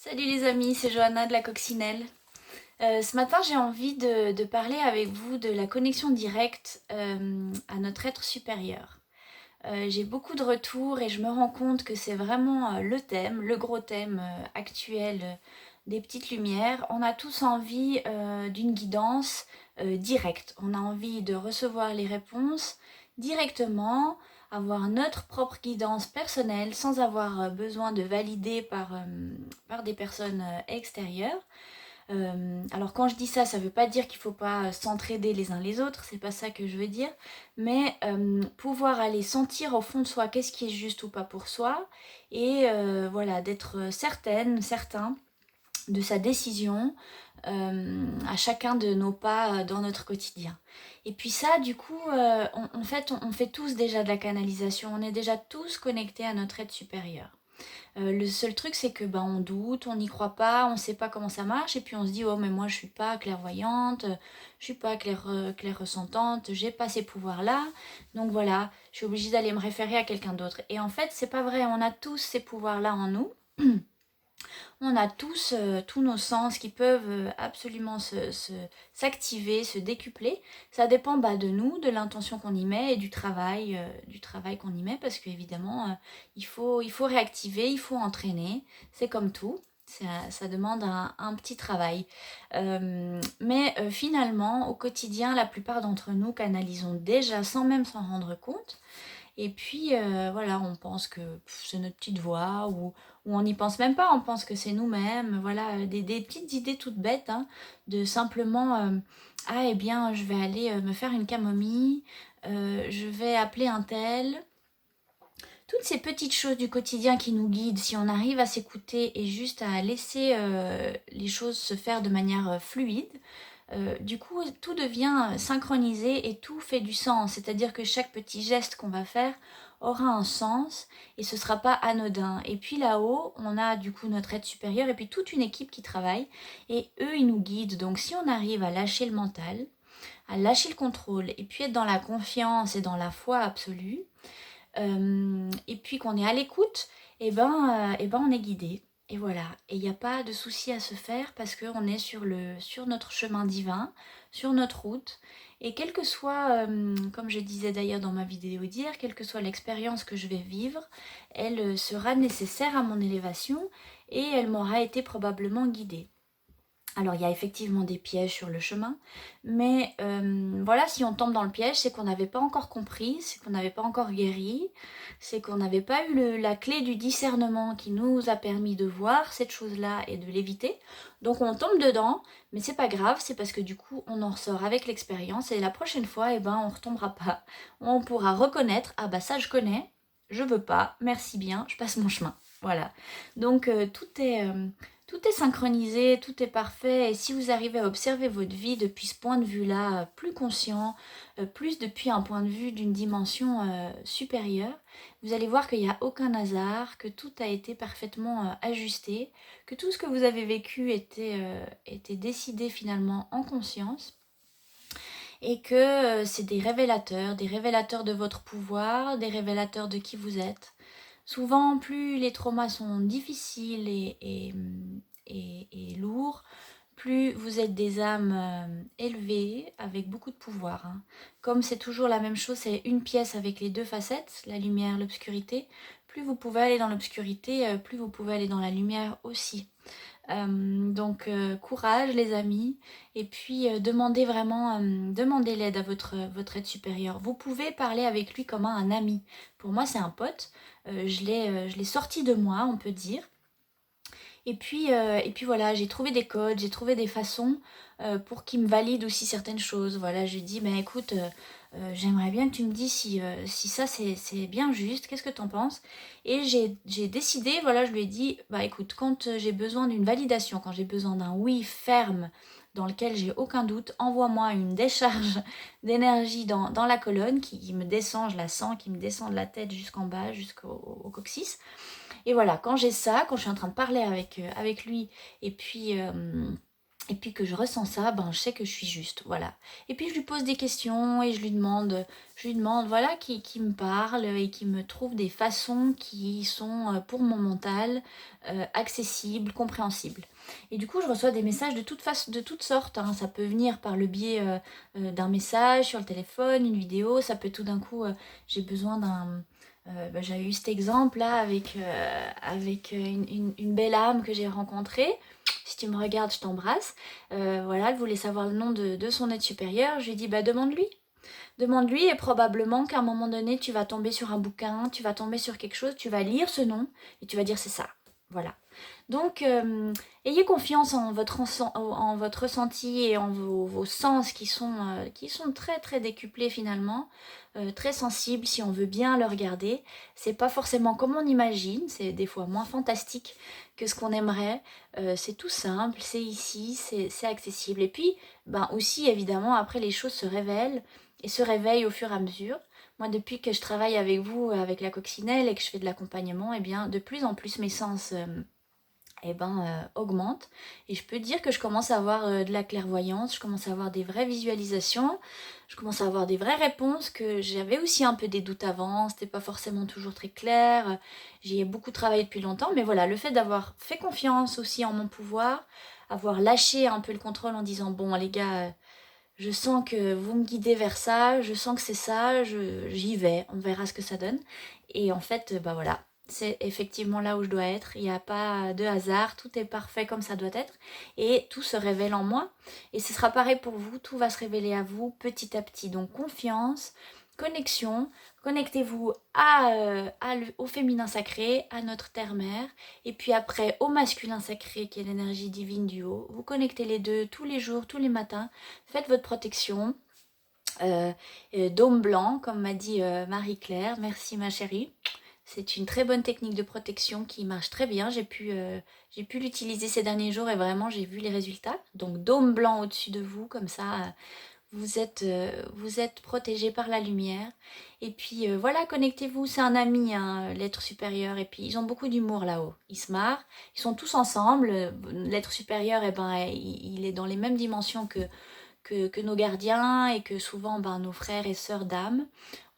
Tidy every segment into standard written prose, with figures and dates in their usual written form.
Salut les amis, c'est Johanna de la Coccinelle. Ce matin, j'ai envie de parler avec vous de la connexion directe à notre être supérieur. J'ai beaucoup de retours et je me rends compte que c'est vraiment le thème, le gros thème actuel des petites lumières. On a tous envie d'une guidance directe. On a envie de recevoir les réponses directement, avoir notre propre guidance personnelle sans avoir besoin de valider par des personnes extérieures. Alors quand je dis ça, ça veut pas dire qu'il faut pas s'entraider les uns les autres, c'est pas ça que je veux dire, mais pouvoir aller sentir au fond de soi qu'est-ce qui est juste ou pas pour soi, et voilà, d'être certaine, certain de sa décision à chacun de nos pas dans notre quotidien. Et puis ça, du coup, on fait tous déjà de la canalisation, on est déjà tous connectés à notre être supérieur. Le seul truc, c'est que on doute, on n'y croit pas, on sait pas comment ça marche, et puis on se dit oh mais moi je suis pas clairvoyante, je suis pas claire ressentante, j'ai pas ces pouvoirs-là, donc voilà, je suis obligée d'aller me référer à quelqu'un d'autre. Et en fait, c'est pas vrai, on a tous ces pouvoirs-là en nous. On a tous tous nos sens qui peuvent absolument s'activer, se décupler. Ça dépend de nous, de l'intention qu'on y met et du travail qu'on y met, parce qu'évidemment, il faut réactiver, il faut entraîner. C'est comme tout. Ça demande un petit travail. Mais finalement, au quotidien, la plupart d'entre nous canalisons déjà sans même s'en rendre compte. Et puis voilà, on pense que c'est notre petite voix, ou on n'y pense même pas, on pense que c'est nous-mêmes. Voilà, des petites idées toutes bêtes, hein, de simplement ah eh bien je vais aller me faire une camomille, je vais appeler un tel. Toutes ces petites choses du quotidien qui nous guident, si on arrive à s'écouter et juste à laisser les choses se faire de manière fluide, du coup, tout devient synchronisé et tout fait du sens. C'est-à-dire que chaque petit geste qu'on va faire aura un sens et ce ne sera pas anodin. Et puis là-haut, on a du coup notre être supérieur et puis toute une équipe qui travaille et eux, ils nous guident. Donc si on arrive à lâcher le mental, à lâcher le contrôle et puis être dans la confiance et dans la foi absolue, et puis qu'on est à l'écoute, on est guidé. Et voilà, et il n'y a pas de souci à se faire parce qu'on est sur notre chemin divin, sur notre route. Et quelle que soit, comme je disais d'ailleurs dans ma vidéo d'hier, quelle que soit l'expérience que je vais vivre, elle sera nécessaire à mon élévation et elle m'aura été probablement guidée. Alors il y a effectivement des pièges sur le chemin, mais voilà, si on tombe dans le piège, c'est qu'on n'avait pas encore compris, c'est qu'on n'avait pas encore guéri, c'est qu'on n'avait pas eu la clé du discernement qui nous a permis de voir cette chose-là et de l'éviter. Donc on tombe dedans, mais c'est pas grave, c'est parce que du coup on en ressort avec l'expérience et la prochaine fois, on retombera pas. On pourra reconnaître, ah bah ça je connais, je veux pas, merci bien, je passe mon chemin. Voilà. Donc tout est synchronisé, tout est parfait, et si vous arrivez à observer votre vie depuis ce point de vue-là, plus conscient, plus depuis un point de vue d'une dimension supérieure, vous allez voir qu'il n'y a aucun hasard, que tout a été parfaitement ajusté, que tout ce que vous avez vécu était décidé finalement en conscience, et que c'est des révélateurs de votre pouvoir, des révélateurs de qui vous êtes. Souvent, plus les traumas sont difficiles et lourds, plus vous êtes des âmes élevées, avec beaucoup de pouvoir, hein. Comme c'est toujours la même chose, c'est une pièce avec les deux facettes, la lumière, l'obscurité. Plus vous pouvez aller dans l'obscurité, plus vous pouvez aller dans la lumière aussi. Donc courage les amis, et puis demandez vraiment, demandez l'aide à votre être supérieur. Vous pouvez parler avec lui comme à un ami. Pour moi c'est un pote, je l'ai sorti de moi, on peut dire. Et puis voilà, j'ai trouvé des codes, j'ai trouvé des façons pour qu'il me valide aussi certaines choses. Voilà, je lui dis, mais écoute, j'aimerais bien que tu me dises si ça c'est bien juste, qu'est-ce que t'en penses? Et j'ai décidé, voilà, je lui ai dit, bah écoute, quand j'ai besoin d'une validation, quand j'ai besoin d'un oui ferme, dans lequel j'ai aucun doute, envoie-moi une décharge d'énergie dans la colonne qui me descend, je la sens, qui me descend de la tête jusqu'en bas, jusqu'au coccyx. Et voilà, quand j'ai ça, quand je suis en train de parler avec lui, et puis et puis que je ressens ça, ben, je sais que je suis juste, voilà. Et puis je lui pose des questions et je lui demande voilà, qui me parle et qui me trouve des façons qui sont pour mon mental accessibles, compréhensibles. Et du coup, je reçois des messages de toutes sortes, hein. Ça peut venir par le biais d'un message sur le téléphone, une vidéo, ça peut tout d'un coup, j'ai besoin d'un... j'avais eu cet exemple là avec une belle âme que j'ai rencontrée. Si tu me regardes, je t'embrasse. Voilà, elle voulait savoir le nom de son aide supérieure. Je lui ai dit, bah demande-lui. Demande-lui et probablement qu'à un moment donné, tu vas tomber sur un bouquin, tu vas tomber sur quelque chose, tu vas lire ce nom et tu vas dire c'est ça. Voilà. Donc, ayez confiance en votre ressenti et en vos sens qui sont très très décuplés finalement, très sensibles si on veut bien le regarder. C'est pas forcément comme on imagine, c'est des fois moins fantastique que ce qu'on aimerait. C'est tout simple, c'est ici, c'est accessible. Et puis, ben aussi évidemment, après les choses se révèlent et se réveillent au fur et à mesure. Moi, depuis que je travaille avec vous, avec la coccinelle et que je fais de l'accompagnement, eh bien, de plus en plus mes sens augmente. Et je peux dire que je commence à avoir de la clairvoyance, je commence à avoir des vraies visualisations, je commence à avoir des vraies réponses que j'avais aussi un peu des doutes avant, c'était pas forcément toujours très clair, j'y ai beaucoup travaillé depuis longtemps, mais voilà, le fait d'avoir fait confiance aussi en mon pouvoir, avoir lâché un peu le contrôle en disant bon les gars, je sens que vous me guidez vers ça, je sens que c'est ça, j'y vais, on verra ce que ça donne. Et en fait, bah voilà, c'est effectivement là où je dois être. Il n'y a pas de hasard, tout est parfait comme ça doit être. Et tout se révèle en moi. Et ce sera pareil pour vous, tout va se révéler à vous petit à petit. Donc confiance, connexion, connectez-vous au féminin sacré, à notre terre-mère. Et puis après au masculin sacré qui est l'énergie divine du haut. Vous connectez les deux tous les jours, tous les matins. Faites votre protection. Dôme blanc, comme m'a dit Marie-Claire. Merci ma chérie. C'est une très bonne technique de protection qui marche très bien. J'ai pu l'utiliser ces derniers jours et vraiment j'ai vu les résultats. Donc dôme blanc au-dessus de vous, comme ça vous êtes protégé par la lumière. Et puis voilà, connectez-vous, c'est un ami, hein, l'être supérieur. Et puis ils ont beaucoup d'humour là-haut. Ils se marrent, ils sont tous ensemble. L'être supérieur, eh ben, il est dans les mêmes dimensions que nos gardiens et que souvent ben, nos frères et sœurs d'âme.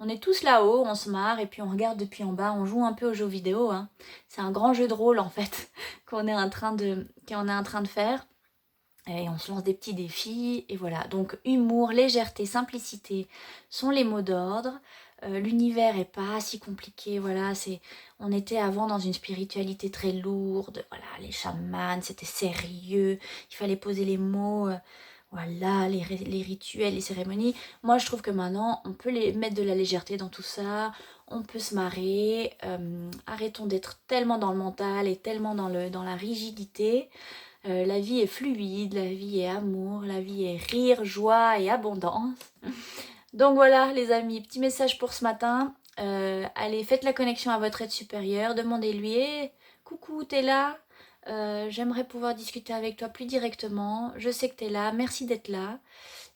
On est tous là-haut, on se marre et puis on regarde depuis en bas, on joue un peu aux jeux vidéo. Hein. C'est un grand jeu de rôle en fait qu'on est qu'on est en train de faire. Et on se lance des petits défis et voilà. Donc humour, légèreté, simplicité sont les mots d'ordre. L'univers est pas si compliqué, voilà. On était avant dans une spiritualité très lourde, voilà. Les chamans, c'était sérieux. Il fallait poser les mots. Voilà, les rituels, les cérémonies. Moi, je trouve que maintenant, on peut mettre de la légèreté dans tout ça. On peut se marrer. Arrêtons d'être tellement dans le mental et tellement dans la rigidité. La vie est fluide, la vie est amour, la vie est rire, joie et abondance. Donc voilà les amis, petit message pour ce matin. Allez, faites la connexion à votre aide supérieure, demandez-lui hey, coucou, t'es là. J'aimerais pouvoir discuter avec toi plus directement. Je sais que t'es là, merci d'être là.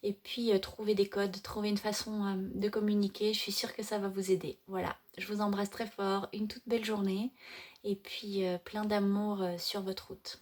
Et puis trouver des codes, trouver une façon de communiquer. Je suis sûre que ça va vous aider. Voilà, je vous embrasse très fort, une toute belle journée. Et puis plein d'amour sur votre route.